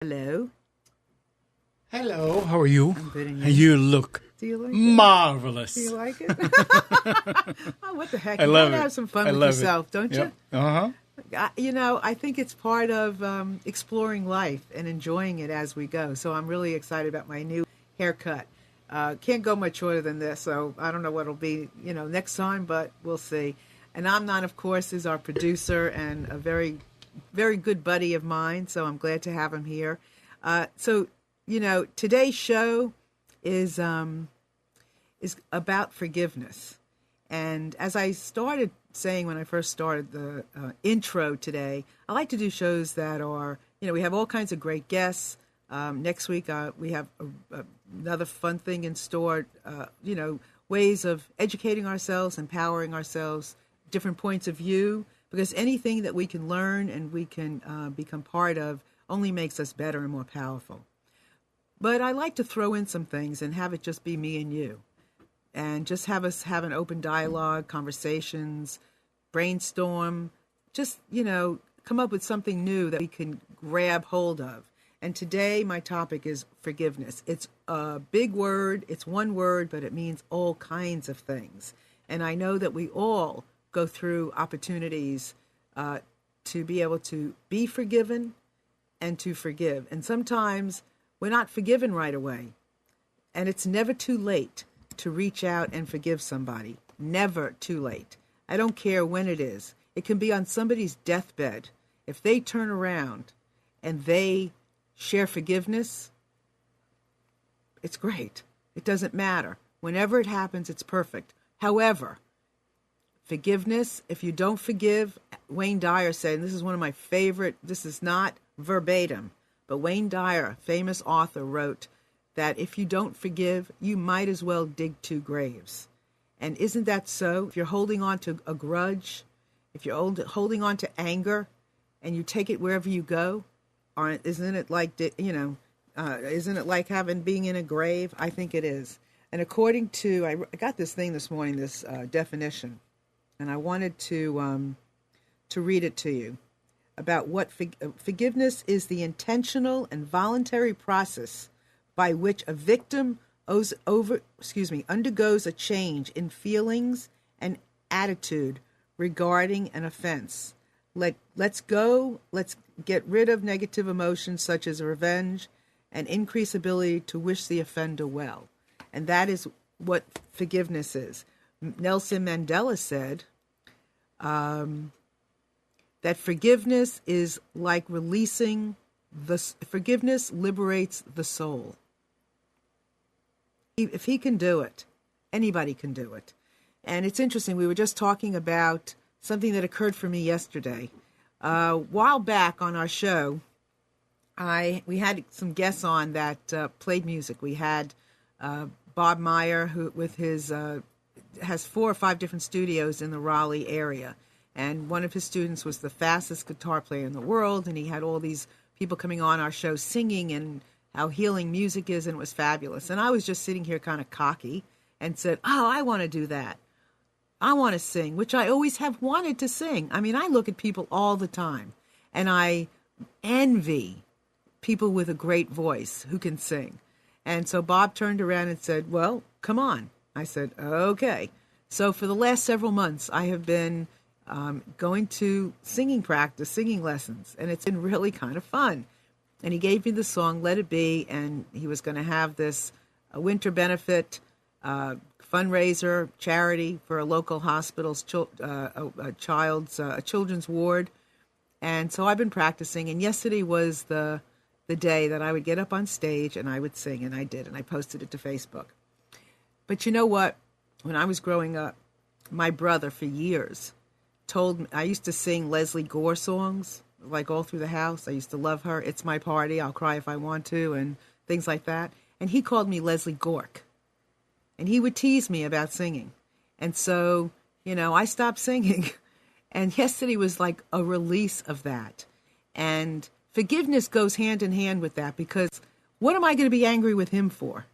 Hello. Hello, how are you? I'm good, and And you? you look Do you like it? marvelous. Do you like it? Oh, what the heck? I You love gotta it. have some fun I with love yourself, it. don't Yep. you? Uh-huh. I think it's part of exploring life and enjoying it as we go. So I'm really excited about my new haircut. Can't go much shorter than this, so I don't know what it'll be, next time, but we'll see. And Amnon, of course, is our producer and a very, very good buddy of mine. So I'm glad to have him here. Today's show is about forgiveness. And as I started saying when I first started the intro today, I like to do shows that are, we have all kinds of great guests. Next week, we have another fun thing in store, ways of educating ourselves, empowering ourselves, different points of view, because anything that we can learn and we can become part of only makes us better and more powerful. But I like to throw in some things and have it just be me and you, and just have us have an open dialogue, conversations, brainstorm, just, come up with something new that we can grab hold of. And today my topic is forgiveness. It's a big word. It's one word, but it means all kinds of things. And I know that we all go through opportunities to be able to be forgiven and to forgive. And sometimes we're not forgiven right away. And it's never too late to reach out and forgive somebody. Never too late. I don't care when it is. It can be on somebody's deathbed. If they turn around and they share forgiveness, it's great. It doesn't matter. Whenever it happens, it's perfect. However, forgiveness, if you don't forgive, Wayne Dyer said, and this is one of my favorite, this is not verbatim, but Wayne Dyer, famous author, wrote that if you don't forgive, you might as well dig two graves. And isn't that so? If you're holding on to a grudge, if you're holding on to anger, and you take it wherever you go, isn't it like, isn't it like being in a grave? I think it is. And according to, I got this thing this morning, this definition, and I wanted to read it to you about what forgiveness is: the intentional and voluntary process by which a victim undergoes a change in feelings and attitude regarding an offense. Let's get rid of negative emotions such as revenge and increase ability to wish the offender well. And that is what forgiveness is. Nelson Mandela said that forgiveness is like forgiveness liberates the soul. If he can do it, anybody can do it. And it's interesting, we were just talking about something that occurred for me yesterday. A while back on our show, we had some guests on that played music. We had Bob Meyer, who with his has 4 or 5 different studios in the Raleigh area. And one of his students was the fastest guitar player in the world, and he had all these people coming on our show singing and how healing music is, and it was fabulous. And I was just sitting here kind of cocky and said, oh, I want to do that. I want to sing, which I always have wanted to sing. I mean, I look at people all the time, and I envy people with a great voice who can sing. And so Bob turned around and said, well, come on. I said, okay. So for the last several months, I have been going to singing practice, singing lessons, and it's been really kind of fun. And he gave me the song, Let It Be, and he was going to have this winter benefit fundraiser, charity for a local hospital's children's ward. And so I've been practicing, and yesterday was the day that I would get up on stage and I would sing, and I did, and I posted it to Facebook. But you know what? When I was growing up, my brother for years told me, I used to sing Leslie Gore songs, like all through the house. I used to love her. It's my party. I'll cry if I want to, and things like that. And he called me Leslie Gork. And he would tease me about singing. And so, I stopped singing. And yesterday was like a release of that. And forgiveness goes hand in hand with that, because what am I going to be angry with him for?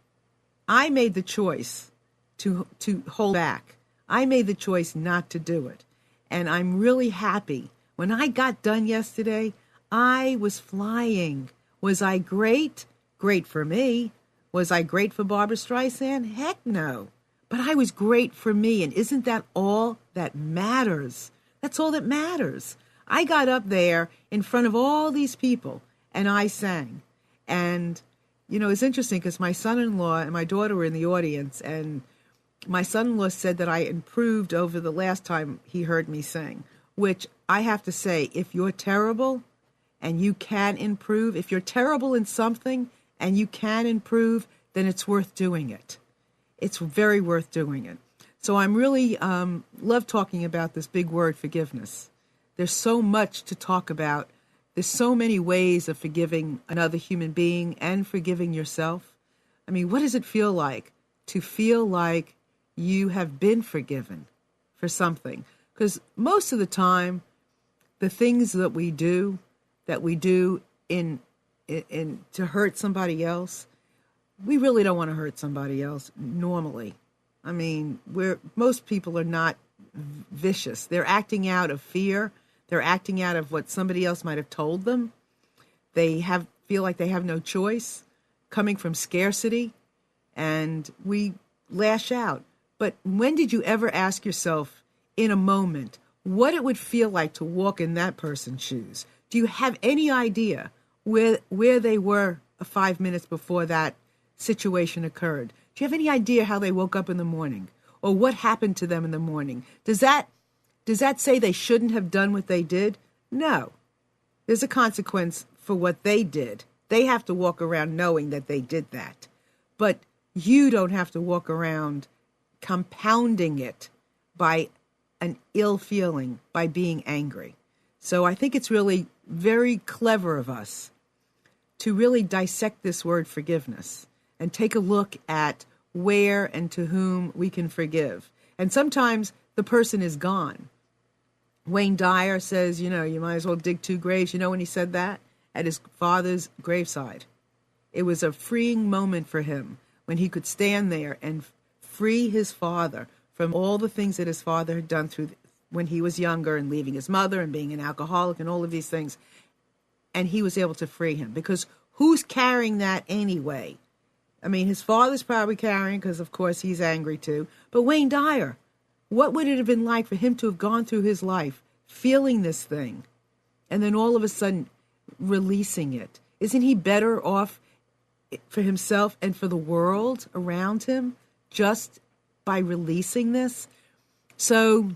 I made the choice to hold back. I made the choice not to do it. And I'm really happy. When I got done yesterday, I was flying. Was I great? Great for me. Was I great for Barbara Streisand? Heck no. But I was great for me, and isn't that all that matters? That's all that matters. I got up there in front of all these people, and I sang. And, it's interesting because my son-in-law and my daughter were in the audience, and my son-in-law said that I improved over the last time he heard me sing, which I have to say, if you're terrible and you can improve, if you're terrible in something and you can improve, then it's worth doing it. It's very worth doing it. So I'm really love talking about this big word, forgiveness. There's so much to talk about. There's so many ways of forgiving another human being and forgiving yourself. I mean, what does it feel like to feel like you have been forgiven for something? Because most of the time, the things that we do in to hurt somebody else, we really don't want to hurt somebody else normally. I mean, most people are not vicious. They're acting out of fear. They're acting out of what somebody else might have told them. They feel like they have no choice, coming from scarcity, and we lash out. But when did you ever ask yourself in a moment what it would feel like to walk in that person's shoes? Do you have any idea where they were 5 minutes before that situation occurred? Do you have any idea how they woke up in the morning or what happened to them in the morning? Does that say they shouldn't have done what they did? No. There's a consequence for what they did. They have to walk around knowing that they did that. But you don't have to walk around compounding it by an ill feeling, by being angry. So I think it's really very clever of us to really dissect this word forgiveness and take a look at where and to whom we can forgive. And sometimes the person is gone. Wayne Dyer says, you might as well dig 2 graves. You know when he said that? At his father's graveside. It was a freeing moment for him when he could stand there and free his father from all the things that his father had done when he was younger and leaving his mother and being an alcoholic and all of these things. And he was able to free him because who's carrying that anyway? I mean, his father's probably carrying because, of course, he's angry too. But Wayne Dyer, what would it have been like for him to have gone through his life feeling this thing and then all of a sudden releasing it? Isn't he better off for himself and for the world around him just by releasing this? So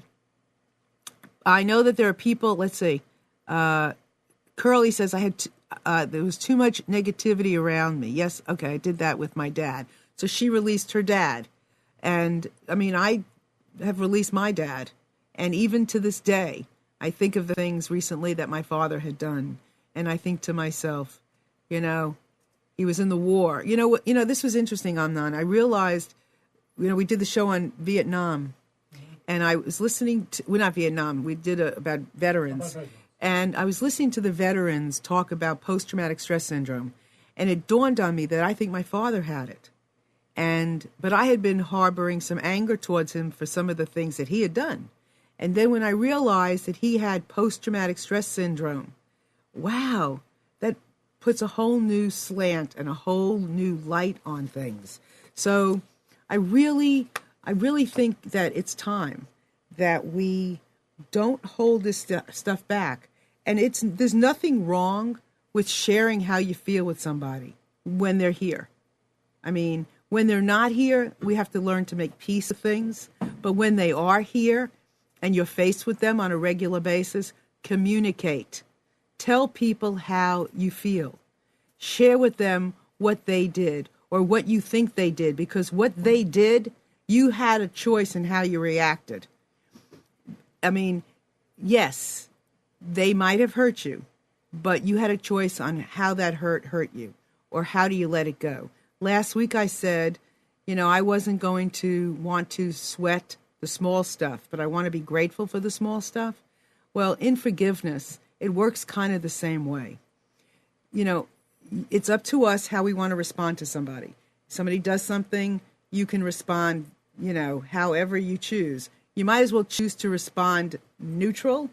I know that there are people, let's see, Curly says there was too much negativity around me. Yes, okay, I did that with my dad. So she released her dad. And I mean, I have released my dad. And even to this day, I think of the things recently that my father had done. And I think to myself, he was in the war. This was interesting, Amnon. I realized, we did the show on Vietnam. And I was listening to, not Vietnam, we did about veterans. And I was listening to the veterans talk about post-traumatic stress syndrome. And it dawned on me that I think my father had it. But I had been harboring some anger towards him for some of the things that he had done. And then when I realized that he had post-traumatic stress syndrome, wow, that puts a whole new slant and a whole new light on things. So I really think that it's time that we don't hold this stuff back. And there's nothing wrong with sharing how you feel with somebody when they're here. I mean, when they're not here, we have to learn to make peace with things. But when they are here and you're faced with them on a regular basis, communicate. Tell people how you feel. Share with them what they did or what you think they did, because what they did, you had a choice in how you reacted. I mean, yes, they might have hurt you, but you had a choice on how that hurt you, or how do you let it go. Last week I said, I wasn't going to want to sweat the small stuff, but I want to be grateful for the small stuff. Well, in forgiveness, it works kind of the same way. It's up to us how we want to respond to somebody. Somebody does something, you can respond, however you choose. You might as well choose to respond neutral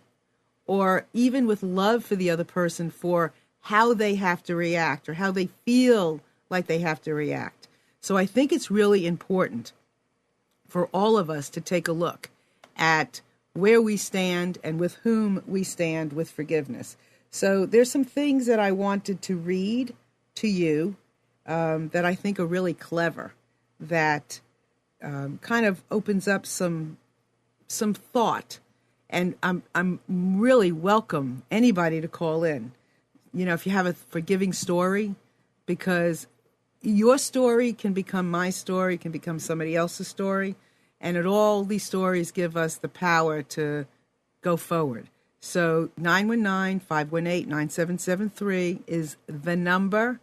or even with love for the other person for how they have to react or how they feel like they have to react. So I think it's really important for all of us to take a look at where we stand and with whom we stand with forgiveness. So there's some things that I wanted to read to you that I think are really clever, that kind of opens up some thought. And I'm really welcome anybody to call in. You know, if you have a forgiving story, because your story can become my story, can become somebody else's story. And all these stories give us the power to go forward. So 919-518-9773 is the number.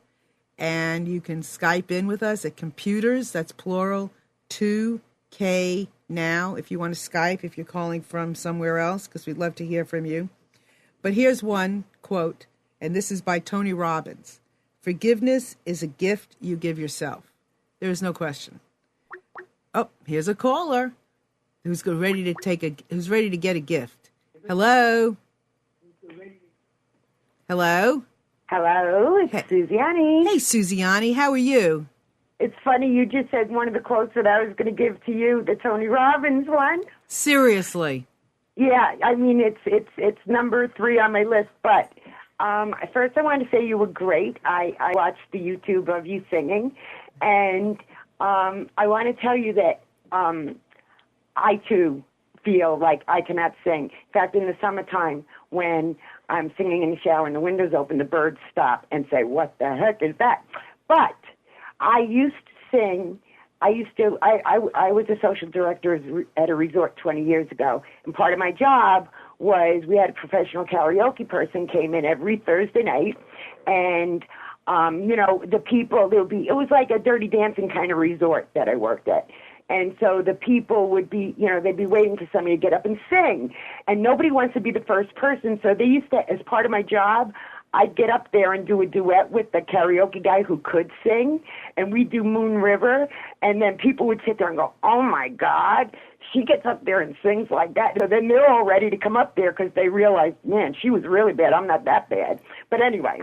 And you can Skype in with us at computers, that's plural, 2K now, if you want to Skype, if you're calling from somewhere else, because we'd love to hear from you. But here's one quote, and this is by Tony Robbins. Forgiveness is a gift you give yourself. There is no question. Oh, here's a caller who's ready to get a gift. Hello? Hello? Hello, it's Suziani. Hey, Suziani, how are you? It's funny, you just said one of the quotes that I was going to give to you, the Tony Robbins one. Seriously? Yeah, I mean, it's number 3 on my list, but first I wanted to say you were great. I watched the YouTube of you singing, and I want to tell you that I, too, feel like I cannot sing. In fact, in the summertime, when I'm singing in the shower and the window's open, the birds stop and say, what the heck is that? But I used to sing. I was a social director at a resort 20 years ago, and part of my job was we had a professional karaoke person came in every Thursday night, and the people, it was like a Dirty Dancing kind of resort that I worked at. And so the people would be, they'd be waiting for somebody to get up and sing. And nobody wants to be the first person. So they used to, as part of my job, I'd get up there and do a duet with the karaoke guy who could sing. And we'd do Moon River. And then people would sit there and go, oh, my God, she gets up there and sings like that. So then they're all ready to come up there because they realize, man, she was really bad. I'm not that bad. But anyway,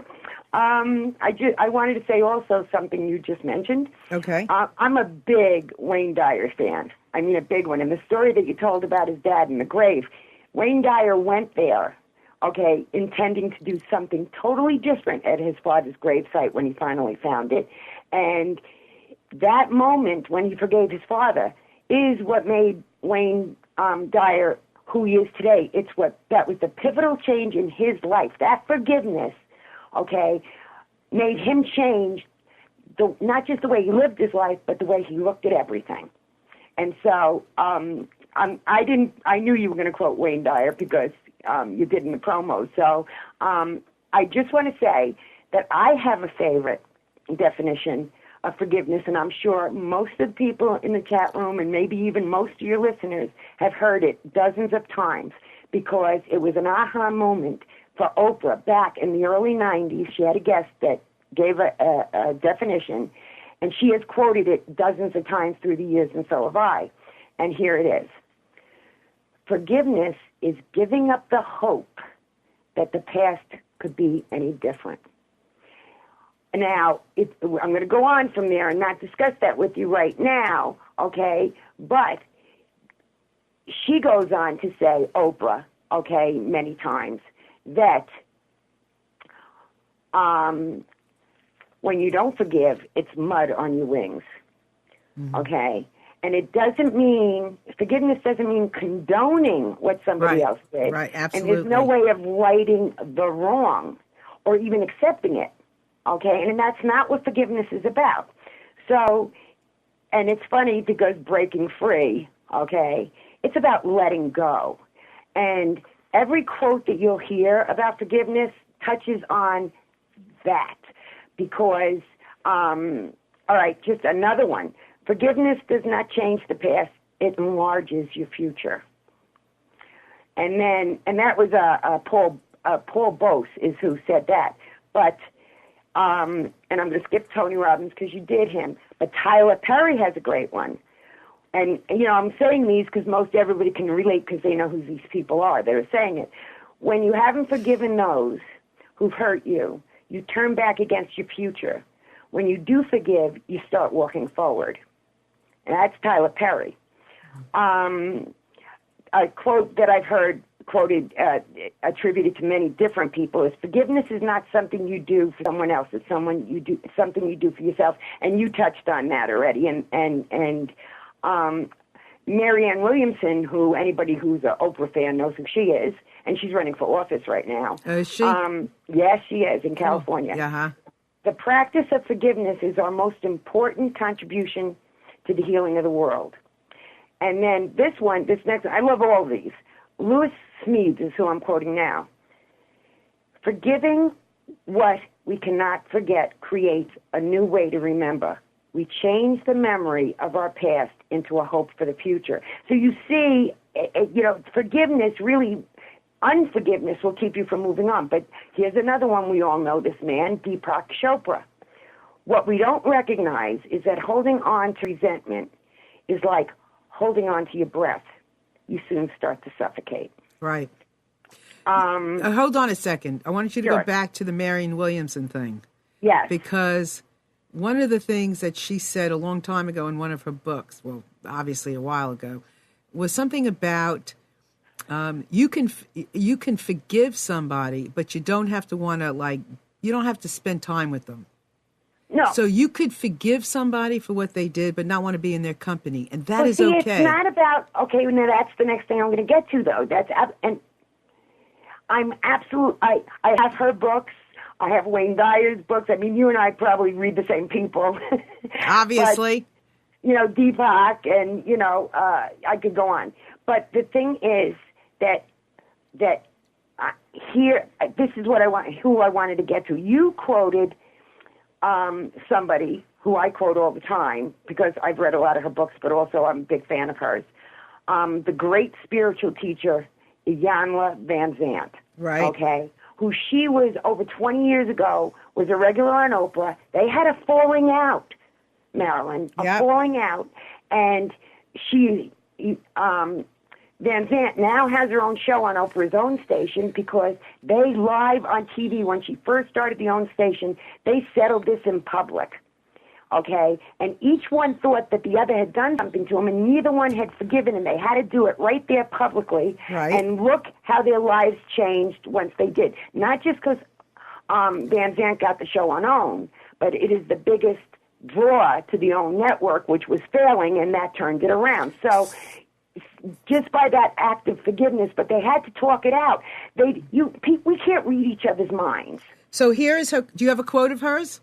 I wanted to say also something you just mentioned. Okay. I'm a big Wayne Dyer fan. I mean, a big one. And the story that you told about his dad in the grave, Wayne Dyer went there, okay, intending to do something totally different at his father's gravesite when he finally found it. And that moment when he forgave his father is what made Wayne Dyer who he is today. That was the pivotal change in his life. That forgiveness, okay, made him change not just the way he lived his life, but the way he looked at everything. And so I knew you were going to quote Wayne Dyer because you did in the promo. So I just want to say that I have a favorite definition of forgiveness, and I'm sure most of the people in the chat room and maybe even most of your listeners have heard it dozens of times because it was an aha moment for Oprah back in the early 90s. She had a guest that gave a definition, and she has quoted it dozens of times through the years, and so have I. And here it is. Forgiveness is giving up the hope that the past could be any different. Now, I'm going to go on from there and not discuss that with you right now, okay? But she goes on to say, Oprah, okay, many times, that when you don't forgive, it's mud on your wings, okay? And it doesn't mean, forgiveness doesn't mean condoning what somebody else did. Right, absolutely. And there's no way of righting the wrong or even accepting it, okay? And that's not what forgiveness is about. So, and it's funny because breaking free, okay, it's about letting go. And every quote that you'll hear about forgiveness touches on that because, all right, just another one. Forgiveness does not change the past. It enlarges your future. And that was Paul Bose is who said that. But, and I'm going to skip Tony Robbins because you did him. But Tyler Perry has a great one. And, I'm saying these because most everybody can relate because they know who these people are. They're saying it. When you haven't forgiven those who've hurt you, you turn back against your future. When you do forgive, you start walking forward. And that's Tyler Perry. A quote that I've heard quoted, attributed to many different people is, forgiveness is not something you do for someone else. It's something you do for yourself. And you touched on that already. And Marianne Williamson, who anybody who's an Oprah fan knows who she is, and she's running for office right now. Is she? Yes, she is, in California. Uh-huh. The practice of forgiveness is our most important contribution to the healing of the world. And then this next one, I love all of these. Lewis Smedes is who I'm quoting now. Forgiving what we cannot forget creates a new way to remember. We change the memory of our past into a hope for the future. So you see, forgiveness really, unforgiveness will keep you from moving on. But here's another one we all know, this man, Deepak Chopra. What we don't recognize is that holding on to resentment is like holding on to your breath. You soon start to suffocate. Right. Hold on a second. I wanted you to Sure. go back to the Marianne Williamson thing. Yes. Because one of the things that she said a long time ago in one of her books, well, obviously a while ago, was something about you can forgive somebody, but you don't have to you don't have to spend time with them. No. So you could forgive somebody for what they did, but not want to be in their company, and that is see, okay. It's not about, okay, now that's the next thing I'm going to get to, though. And I'm absolute, I have her books. I have Wayne Dyer's books. I mean, you and I probably read the same people. Obviously. But, Deepak and, I could go on. But the thing is that here, this is what who I wanted to get to. You quoted somebody who I quote all the time because I've read a lot of her books, but also I'm a big fan of hers. The great spiritual teacher, Iyanla Van Zandt. Right. Okay. Who she was over 20 years ago, was a regular on Oprah. They had a falling out, Marilyn, falling out. And she, Van Zandt now has her own show on Oprah's own station because they live on TV, when she first started the own station, they settled this in public, okay? And each one thought that the other had done something to them, and neither one had forgiven him. They had to do it right there publicly. Right. And look how their lives changed once they did. Not just because Van Zandt got the show on OWN, but it is the biggest draw to the OWN network, which was failing, and that turned it around. So just by that act of forgiveness, but they had to talk it out. We can't read each other's minds. So here is her. Do you have a quote of hers?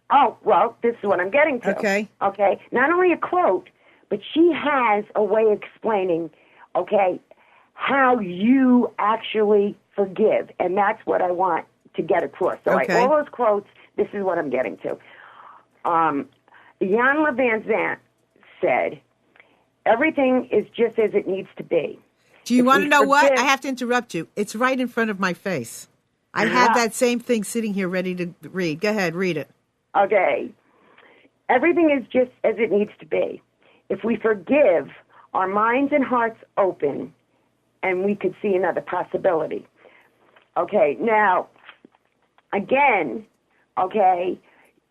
Oh, well, this is what I'm getting to. Okay. Okay. Not only a quote, but she has a way of explaining, okay, how you actually forgive. And that's what I want to get across. So Okay. all those quotes, this is what I'm getting to. Iyanla Van Zandt said, everything is just as it needs to be. Do you If want we to know what? forgive- I have to interrupt you. It's right in front of my face. I have that same thing sitting here ready to read. Go ahead, read it. Okay. Everything is just as it needs to be. If we forgive, our minds and hearts open, and we could see another possibility. Okay, now, again, okay,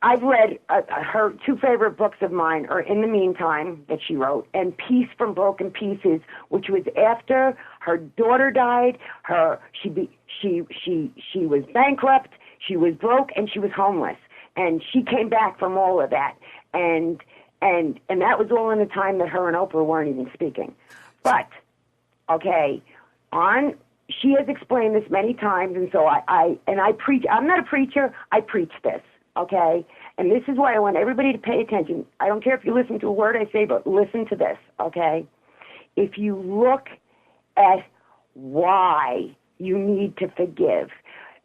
I've read her two favorite books of mine are In the Meantime, that she wrote, and Peace from Broken Pieces, which was after her daughter died. She was bankrupt, she was broke, and she was homeless. And she came back from all of that. And that was all in the time that her and Oprah weren't even speaking. But, okay, she has explained this many times, and so I preach. I'm not a preacher, I preach this, okay? And this is why I want everybody to pay attention. I don't care if you listen to a word I say, but listen to this, okay? If you look at why you need to forgive,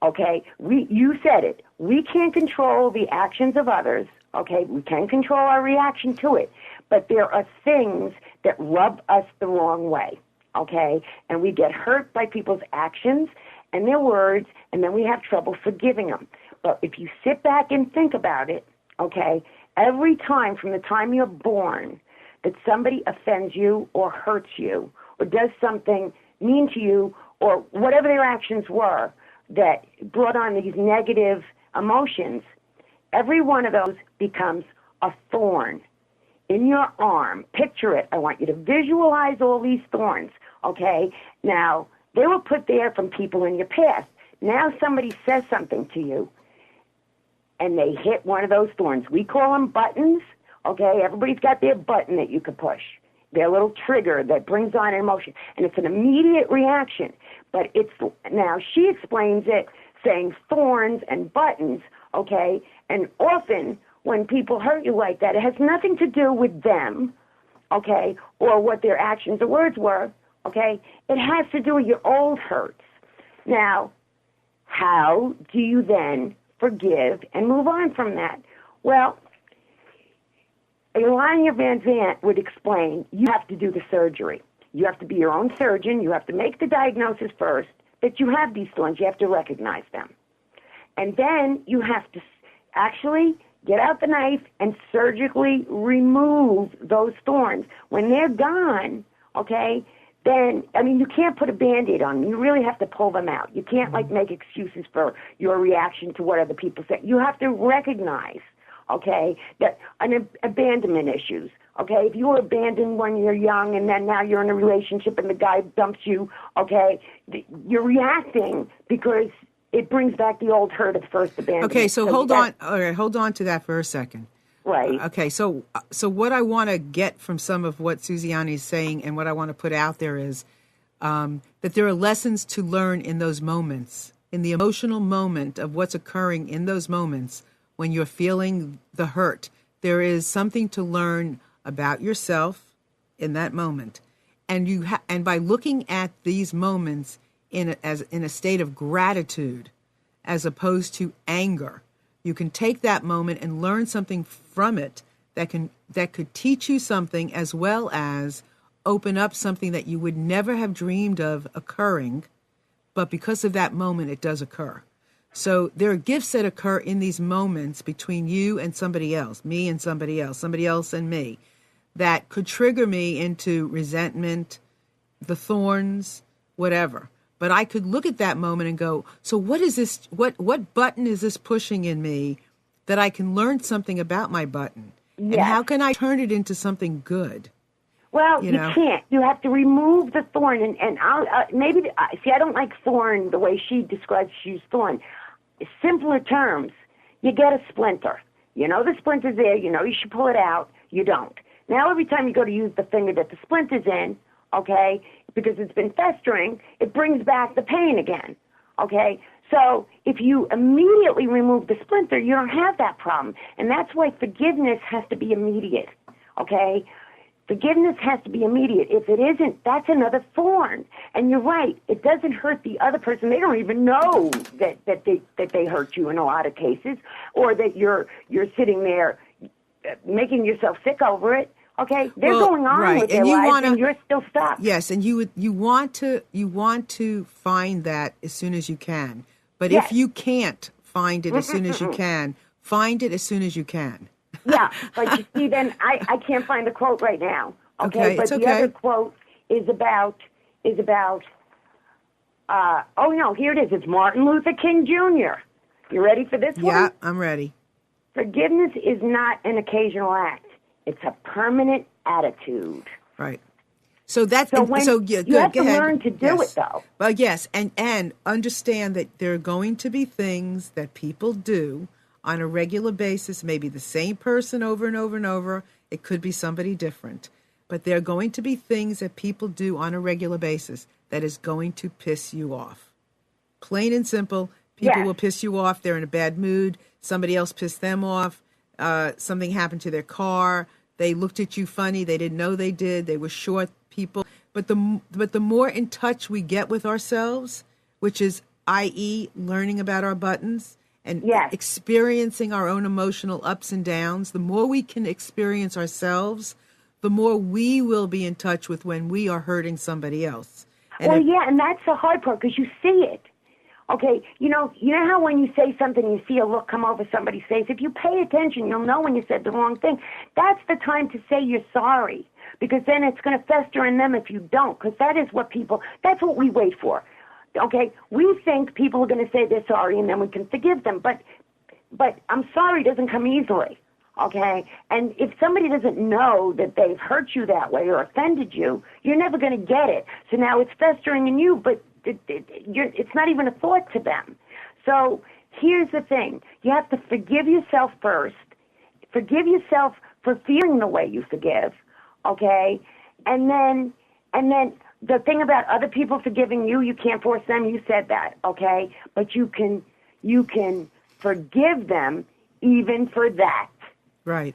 okay? You said it. We can't control the actions of others, okay? We can control our reaction to it. But there are things that rub us the wrong way, okay? And we get hurt by people's actions and their words, and then we have trouble forgiving them. But if you sit back and think about it, okay, every time from the time you're born that somebody offends you or hurts you or does something mean to you or whatever their actions were that brought on these negative emotions, every one of those becomes a thorn in your arm. Picture it. I want you to visualize all these thorns, okay? Now, they were put there from people in your past. Now somebody says something to you, and they hit one of those thorns. We call them buttons, okay? Everybody's got their button that you could push, their little trigger that brings on an emotion, and it's an immediate reaction. But now she explains it saying thorns and buttons, okay? And often when people hurt you like that, it has nothing to do with them, okay, or what their actions or words were, okay? It has to do with your old hurts. Now, how do you then forgive and move on from that? Well, Elanya Van Zant would explain, you have to do the surgery. You have to be your own surgeon. You have to make the diagnosis first that you have these thorns. You have to recognize them. And then you have to actually get out the knife and surgically remove those thorns. When they're gone, okay, then, I mean, you can't put a Band-Aid on them. You really have to pull them out. You can't, make excuses for your reaction to what other people say. You have to recognize, okay, that abandonment issues, okay? If you were abandoned when you're young and then now you're in a relationship and the guy dumps you, okay, you're reacting because it brings back the old hurt of first abandonment. Okay, so hold on. All right, hold on to that for a second. Right. Okay, so what I want to get from some of what Susiani is saying and what I want to put out there is that there are lessons to learn in those moments, in the emotional moment of what's occurring in those moments when you're feeling the hurt. There is something to learn about yourself in that moment. And and by looking at these moments in a state of gratitude as opposed to anger, you can take that moment and learn something from it that could teach you something, as well as open up something that you would never have dreamed of occurring, but because of that moment it does occur. So there are gifts that occur in these moments between you and somebody else, me and somebody else and me, that could trigger me into resentment, the thorns, whatever. But I could look at that moment and go, so what is this? What button is this pushing in me that I can learn something about my button? Yes. And how can I turn it into something good? Well, you can't. You have to remove the thorn. And I'll, I don't like thorn the way she describes she used thorn. Simpler terms, you get a splinter. You know the splinter's there. You know you should pull it out. You don't. Now every time you go to use the finger that the splinter's in, okay, because it's been festering, it brings back the pain again, okay? So if you immediately remove the splinter, you don't have that problem. And that's why forgiveness has to be immediate, okay? Forgiveness has to be immediate. If it isn't, that's another thorn. And you're right, it doesn't hurt the other person. They don't even know that they hurt you in a lot of cases, or that you're sitting there making yourself sick over it. Okay, they're going on with their lives, and you're still stuck. Yes, and you want to find that as soon as you can. But if you can't find it as soon as you can, find it as soon as you can. Yeah, but you see, then I can't find the quote right now. Okay, but the other quote is about. Oh no, here it is. It's Martin Luther King Jr. You ready for this one? Yeah, I'm ready. Forgiveness is not an occasional act. It's a permanent attitude. Right. So that's you have to learn to do it, though. Well, yes, and understand that there are going to be things that people do on a regular basis. Maybe the same person over and over and over. It could be somebody different, but there are going to be things that people do on a regular basis that is going to piss you off. Plain and simple. People will piss you off. They're in a bad mood. Somebody else pissed them off. Something happened to their car. They looked at you funny. They didn't know they did. They were short people. But the more in touch we get with ourselves, which is, i.e., learning about our buttons and experiencing our own emotional ups and downs, the more we can experience ourselves, the more we will be in touch with when we are hurting somebody else. And and that's the hard part, because you see it. Okay, you know how when you say something, you see a look come over somebody's face? If you pay attention, you'll know when you said the wrong thing. That's the time to say you're sorry, because then it's going to fester in them if you don't, because that's what we wait for. Okay, we think people are going to say they're sorry and then we can forgive them, but but I'm sorry doesn't come easily. Okay? And if somebody doesn't know that they've hurt you that way or offended you, you're never going to get it. So now it's festering in you, but it's not even a thought to them. So here's the thing. You have to forgive yourself first. Forgive yourself for feeling the way you forgive, okay? And then the thing about other people forgiving you, you can't force them. You said that, okay? But you can forgive them even for that. Right.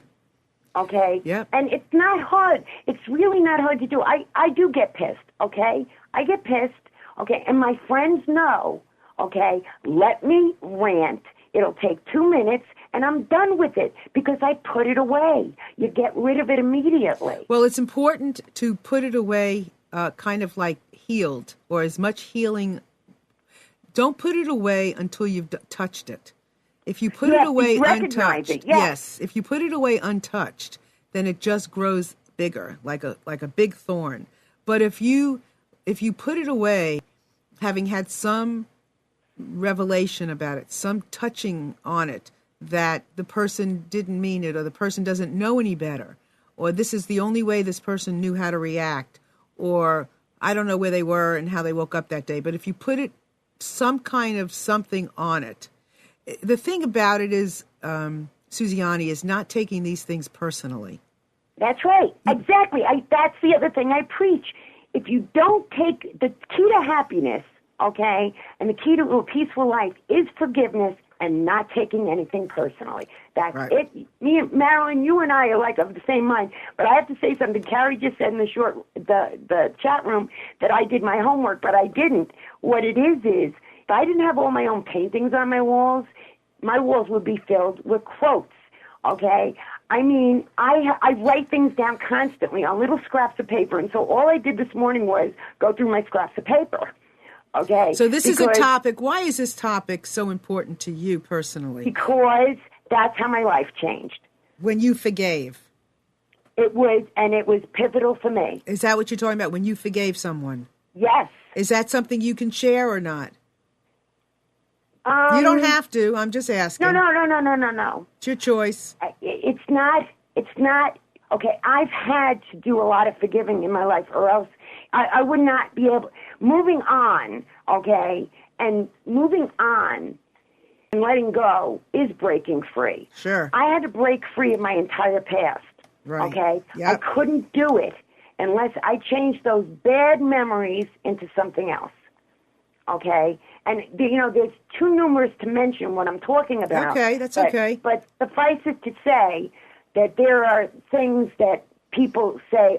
Okay? Yep. And it's not hard. It's really not hard to do. I do get pissed, okay? I get pissed, okay? And my friends know, okay? Let me rant. It'll take 2 minutes, and I'm done with it because I put it away. You get rid of it immediately. Well, it's important to put it away kind of like healed, or as much healing. Don't put it away until you've touched it. If you put it away untouched, yes, if you put it away untouched, then it just grows bigger, like a big thorn. But if you put it away, having had some revelation about it, some touching on it, that the person didn't mean it, or the person doesn't know any better, or this is the only way this person knew how to react, or I don't know where they were and how they woke up that day. But if you put it some kind of something on it, the thing about it is, Susiani, is not taking these things personally. That's right. Exactly. That's the other thing I preach. If you don't take the key to happiness, okay, and the key to a peaceful life is forgiveness and not taking anything personally. That's right. It. Me and Marilyn, you and I are like of the same mind. But I have to say something. Carrie just said in the chat room that I did my homework, but I didn't. What it is if I didn't have all my own paintings on my walls would be filled with quotes. Okay. I mean, I write things down constantly on little scraps of paper, and so all I did this morning was go through my scraps of paper. Okay. So this is a topic. Why is this topic so important to you personally? Because that's how my life changed. When you forgave. It was pivotal for me. Is that what you're talking about, when you forgave someone? Yes. Is that something you can share or not? You don't have to. I'm just asking. No. It's your choice. It's not, okay, I've had to do a lot of forgiving in my life, or else I would not be able, moving on, okay, and moving on and letting go is breaking free. Sure. I had to break free of my entire past, right. Okay? Yep. I couldn't do it unless I changed those bad memories into something else, okay? And, there's too numerous to mention what I'm talking about. Okay, that's okay. But suffice it to say that there are things that people say,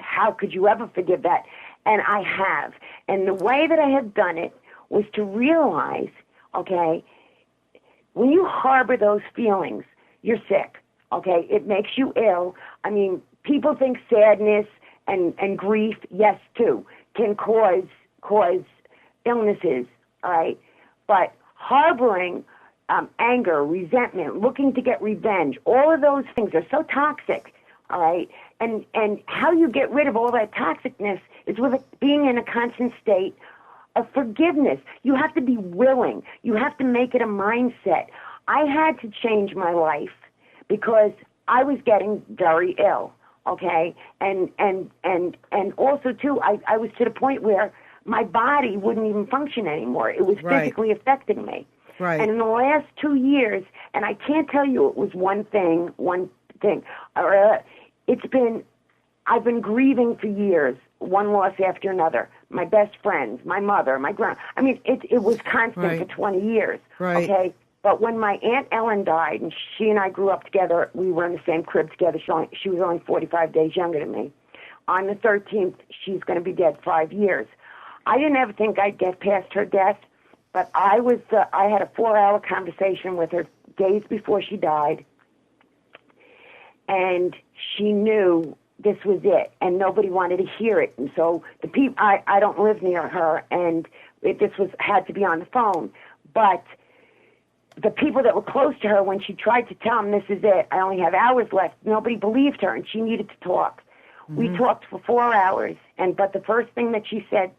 how could you ever forgive that? And I have. And the way that I have done it was to realize, okay, when you harbor those feelings, you're sick, okay? It makes you ill. I mean, people think sadness and grief, yes, too, can cause illnesses, all right? But harboring anger, resentment, looking to get revenge, all of those things are so toxic, all right? And how you get rid of all that toxicness is with being in a constant state of forgiveness. You have to be willing. You have to make it a mindset. I had to change my life because I was getting very ill, okay? And also, too, I was to the point where my body wouldn't even function anymore. It was physically affecting me. Right. And in the last 2 years, and I can't tell you it was one thing. I've been grieving for years, one loss after another. My best friends, my mother, my grandma. I mean, it was constant for 20 years. Right. Okay. But when my Aunt Ellen died, and she and I grew up together, we were in the same crib together. She was only 45 days younger than me. On the 13th, she's going to be dead 5 years. I didn't ever think I'd get past her death, but I had a 4-hour conversation with her days before she died, and she knew this was it, and nobody wanted to hear it. And so the people, I don't live near her, and had to be on the phone. But the people that were close to her, when she tried to tell them this is it, I only have hours left, nobody believed her, and she needed to talk. Mm-hmm. We talked for 4 hours, but the first thing that she said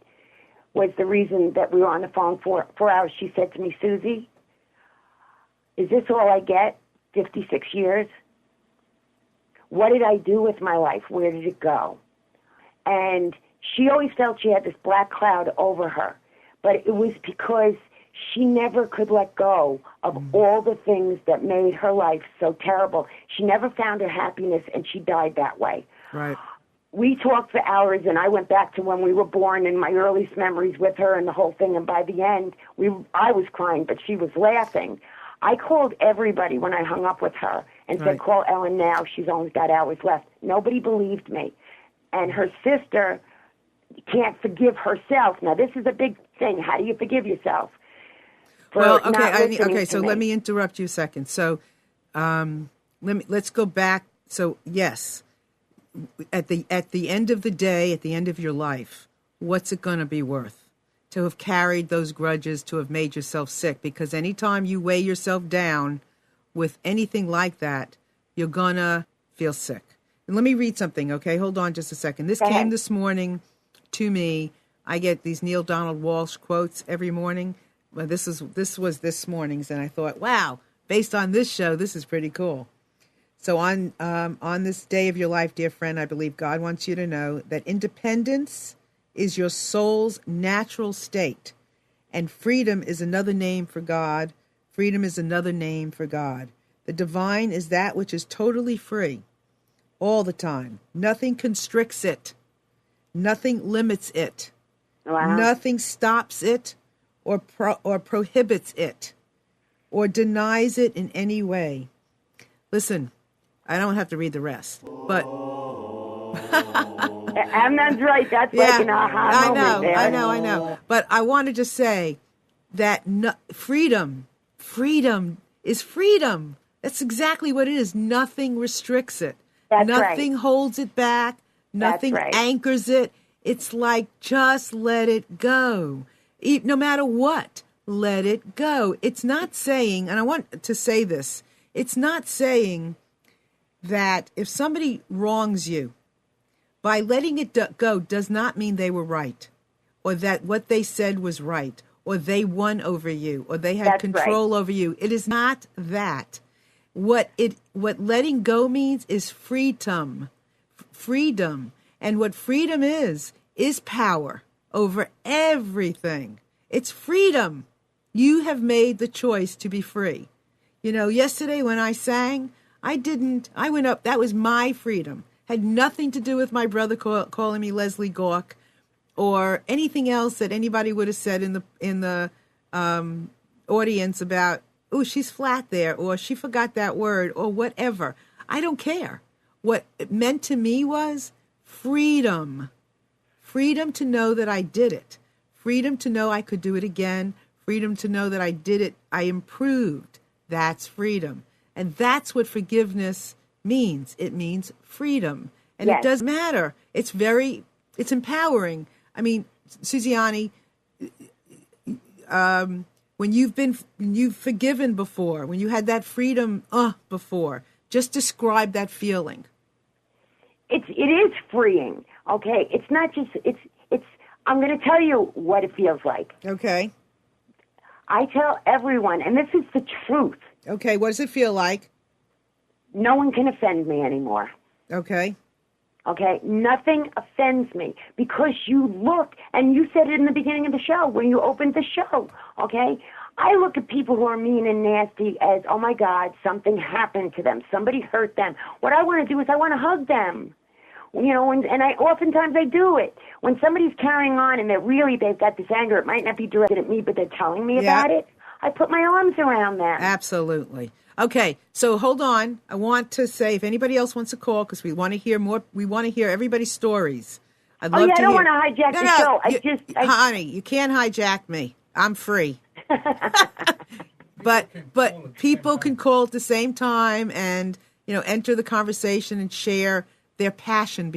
was the reason that we were on the phone for 4 hours. She said to me, Susie, Is this all I get? 56 years? What did I do with my life? Where did it go? And she always felt she had this black cloud over her, but it was because she never could let go of all the things that made her life so terrible. She never found her happiness, and she died that way. Right. We talked for hours, and I went back to when we were born and my earliest memories with her and the whole thing, and by the end, I was crying, but she was laughing. I called everybody when I hung up with her and said, call Ellen now. She's only got hours left. Nobody believed me. And her sister can't forgive herself. Now, this is a big thing. How do you forgive yourself? Well, okay, so let me interrupt you a second. So let's go back. So, yes, at the end of the day, at the end of your life, what's it going to be worth? To have carried those grudges, to have made yourself sick, because anytime you weigh yourself down with anything like that, you're gonna feel sick. And let me read something, okay? Hold on just a second. This came this morning to me. I get these Neil Donald Walsh quotes every morning. Well, this was this morning's, and I thought, wow, based on this show, this is pretty cool. So on this day of your life, dear friend, I believe God wants you to know that independence is your soul's natural state, and freedom is another name for God. Freedom is another name for God. The divine is that which is totally free all the time. Nothing constricts it. Nothing limits it. Wow. Nothing stops it or prohibits it or denies it in any way. Listen, I don't have to read the rest, but and that's right. That's like an aha moment there. I know. But I want to just say that freedom is freedom. That's exactly what it is. Nothing restricts it. Nothing holds it back. Nothing anchors it. It's like, just let it go. No matter what, let it go. It's not saying, and I want to say this, it's not saying that if somebody wrongs you, by letting it go does not mean they were right, or that what they said was right, or they won over you, or they had control over you. It is not that. What letting go means is freedom. Freedom. And what freedom is power over everything. It's freedom. You have made the choice to be free. You know, yesterday when I sang, I went up, that was my freedom. Had nothing to do with my brother calling me Leslie Gawk or anything else that anybody would have said in the audience about, oh, she's flat there, or she forgot that word, or whatever. I don't care. What it meant to me was freedom. Freedom to know that I did it. Freedom to know I could do it again. Freedom to know that I did it. I improved. That's freedom. And that's what forgiveness means. It means freedom. And it doesn't matter. It's empowering. I mean, Susiani, when you've forgiven before, when you had that freedom before, just describe that feeling. It is freeing. Okay. It's not just, I'm going to tell you what it feels like. Okay. I tell everyone, and this is the truth. Okay. What does it feel like? No one can offend me anymore. Okay. Okay? Nothing offends me because you look, and you said it in the beginning of the show, when you opened the show, okay? I look at people who are mean and nasty as, oh, my God, something happened to them. Somebody hurt them. What I want to do is I want to hug them. You know, and oftentimes I do it. When somebody's carrying on and they've got this anger, it might not be directed at me, but they're telling me about it, I put my arms around them. Absolutely. Okay, so hold on. I want to say, if anybody else wants to call, because we want to hear more, we want to hear everybody's stories. I'd love to I don't want to hijack the show. Honey, you can't hijack me. I'm free. But people can call at the same time and, you know, enter the conversation and share their passion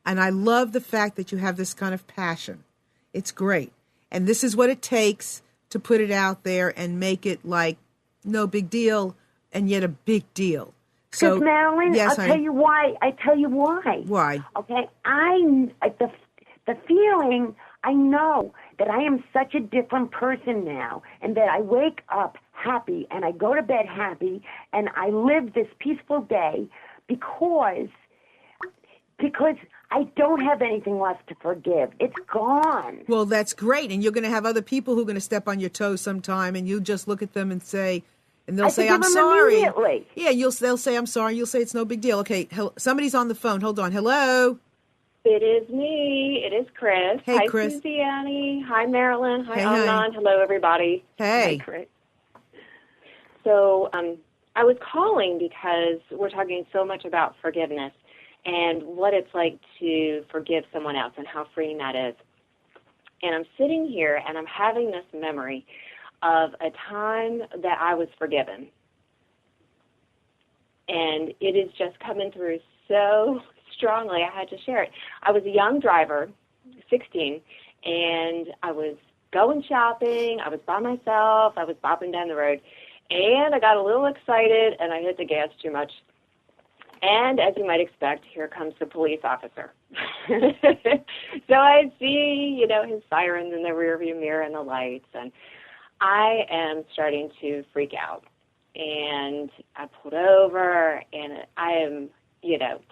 and I love the fact that you have this kind of passion. It's great. And this is what it takes to put it out there and make it like no big deal and yet a big deal. So, Marilyn, yes, I'll tell you why. Why? Okay, the feeling, I know that I am such a different person now and that I wake up happy, and I go to bed happy, and I live this peaceful day because I don't have anything left to forgive. It's gone. Well, that's great. And you're going to have other people who are going to step on your toes sometime, and you just look at them and say, and they'll say, I'm forgive them sorry. immediately. Yeah, they'll say, I'm sorry. You'll say, it's no big deal. Okay, somebody's on the phone. Hold on. Hello? It is me. It is Chris. Hey, Hi, Chris. Susie Annie. Hi, Marilyn. Hi, Hey, Amnon. hi. Hello, everybody. Hey. Hi, Chris. So I was calling because we're talking so much about forgiveness and what it's like to forgive someone else and how freeing that is. And I'm sitting here and I'm having this memory of a time that I was forgiven. And it is just coming through so strongly, I had to share it. I was a young driver, 16, and I was going shopping. I was by myself. I was bopping down the road. And I got a little excited, and I hit the gas too much. And as you might expect, here comes the police officer. So I see, his sirens in the rearview mirror and the lights, and I am starting to freak out. And I pulled over, and I am,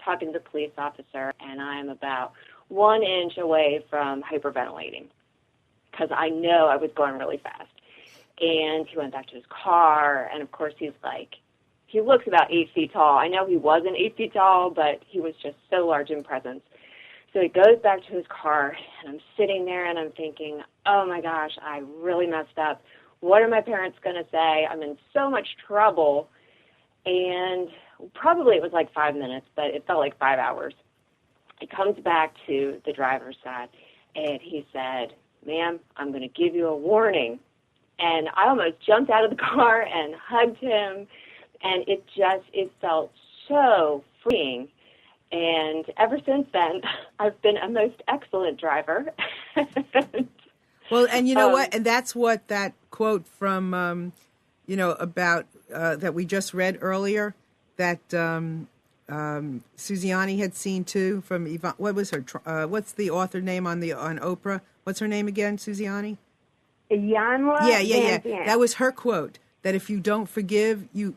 talking to the police officer, and I am about 1 inch away from hyperventilating because I know I was going really fast. And he went back to his car, and of course he looks about 8 feet tall. I know he wasn't 8 feet tall, but he was just so large in presence. So he goes back to his car, and I'm sitting there, and I'm thinking, oh, my gosh, I really messed up. What are my parents going to say? I'm in so much trouble. And probably it was like 5 minutes, but it felt like 5 hours. He comes back to the driver's side, and he said, ma'am, I'm going to give you a warning. And I almost jumped out of the car and hugged him, and it felt so freeing. And ever since then, I've been a most excellent driver. Well, and you know what? And that's what that quote from, about that we just read earlier, that Susiani had seen too from Yvonne. What was her? What's the author name on Oprah? What's her name again? Susiani? Iyanla Yeah. Van Zandt. That was her quote. That if you don't forgive, you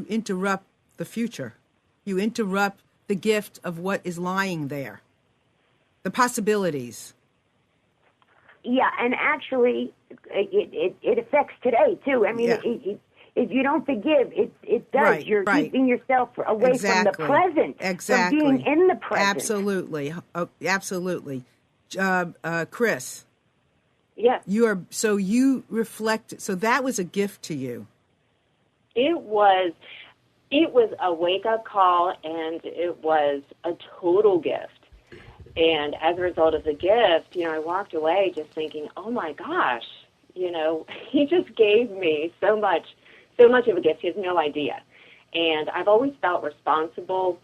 interrupt the future. You interrupt the gift of what is lying there, the possibilities. Yeah, and actually, it affects today too. I mean, Yeah. if you don't forgive, it does. Right, You're right. keeping yourself away from the present, Exactly. from being in the present. Absolutely, absolutely. Chris, Yes. you reflect. So that was a gift to you. It was a wake-up call, and it was a total gift. And as a result of the gift, I walked away just thinking, oh, my gosh, he just gave me so much of a gift. He has no idea. And I've always felt responsible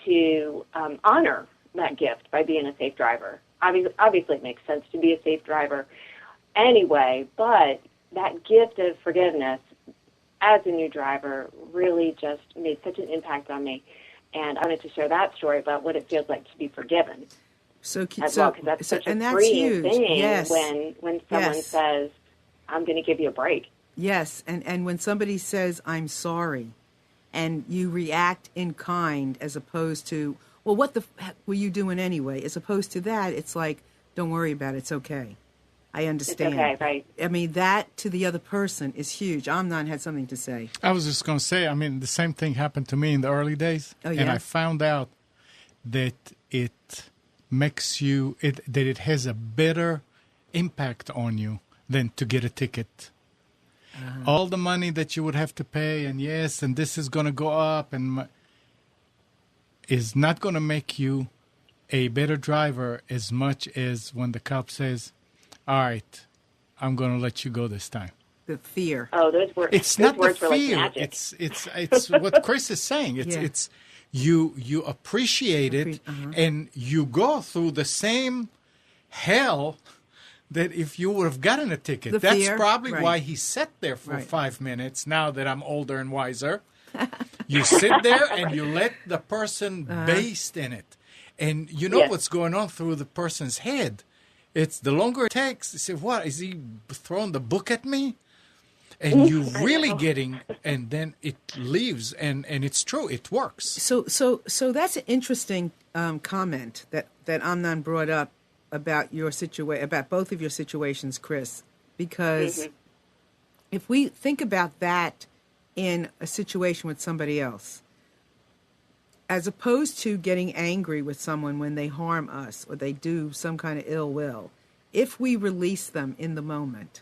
to honor that gift by being a safe driver. Obviously, it makes sense to be a safe driver anyway, but that gift of forgiveness as a new driver really just made such an impact on me. And I wanted to share that story about what it feels like to be forgiven. As well, because that's such a freeing thing. Yes. When someone says, I'm going to give you a break. Yes, and when somebody says, I'm sorry, and you react in kind as opposed to, well, what the heck were you doing anyway? As opposed to that, it's like, don't worry about it, it's okay. I understand. It's okay, right. I mean, that to the other person is huge. Amnon had something to say. I was just going to say, the same thing happened to me in the early days. Oh, yeah? And I found out that it makes you, that it has a better impact on you than to get a ticket. All the money that you would have to pay, and this is going to go up, and is not going to make you a better driver as much as when the cop says, all right, I'm going to let you go this time. The fear. Oh, those words. It's those not the words were like fear. magic. It's what Chris is saying. It's you appreciate it, and you go through the same hell that if you would have gotten a ticket. That's fear, probably right. why he sat there for Right. 5 minutes. Now that I'm older and wiser, you sit there and you let the person baste in it, and you know Yes. what's going on through the person's head. It's the longer it takes. You say, "What is he throwing the book at me?" and you I really know. getting, and then it leaves, and it's true, it works. So that's an interesting comment that Amnon brought up about your about both of your situations, Chris, because if we think about that in a situation with somebody else, as opposed to getting angry with someone when they harm us or they do some kind of ill will, if we release them in the moment,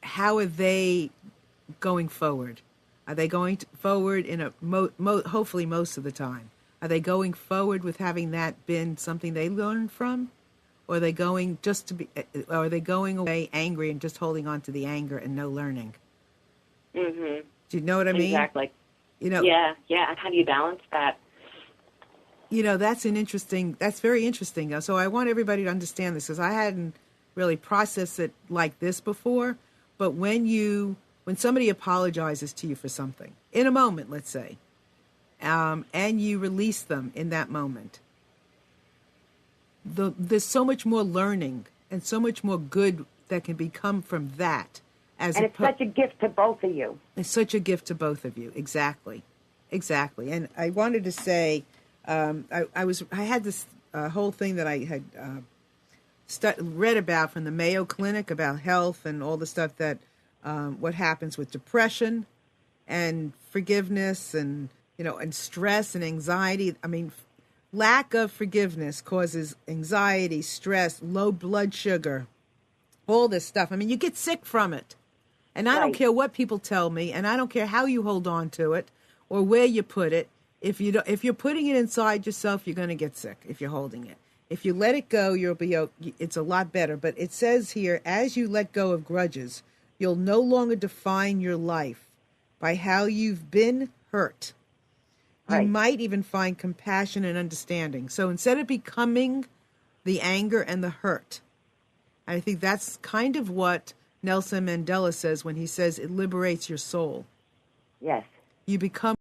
how are they going forward? Are they going forward in a hopefully most of the time? Are they going forward with having that been something they learned from, or are they going or are they going away angry and just holding on to the anger and no learning? Mm-hmm. Do you know what I mean? Exactly. You know. Yeah. And how do you balance that? You know, that's very interesting. So I want everybody to understand this, because I hadn't really processed it like this before. But when somebody apologizes to you for something, in a moment, let's say, and you release them in that moment, there's so much more learning and so much more good that can become from that. And it's such a gift to both of you. It's such a gift to both of you. Exactly. And I wanted to say, I had this whole thing that I had read about from the Mayo Clinic about health and all the stuff that what happens with depression and forgiveness and and stress and anxiety. I mean, lack of forgiveness causes anxiety, stress, low blood sugar, all this stuff. I mean, you get sick from it. And I don't care what people tell me, and I don't care how you hold on to it or where you put it. If you're putting it inside yourself, you're going to get sick if you're holding it. If you let it go, it's a lot better. But it says here, as you let go of grudges, you'll no longer define your life by how you've been hurt. You might even find compassion and understanding. So instead of becoming the anger and the hurt, I think that's kind of what Nelson Mandela says when he says it liberates your soul. Yes. You become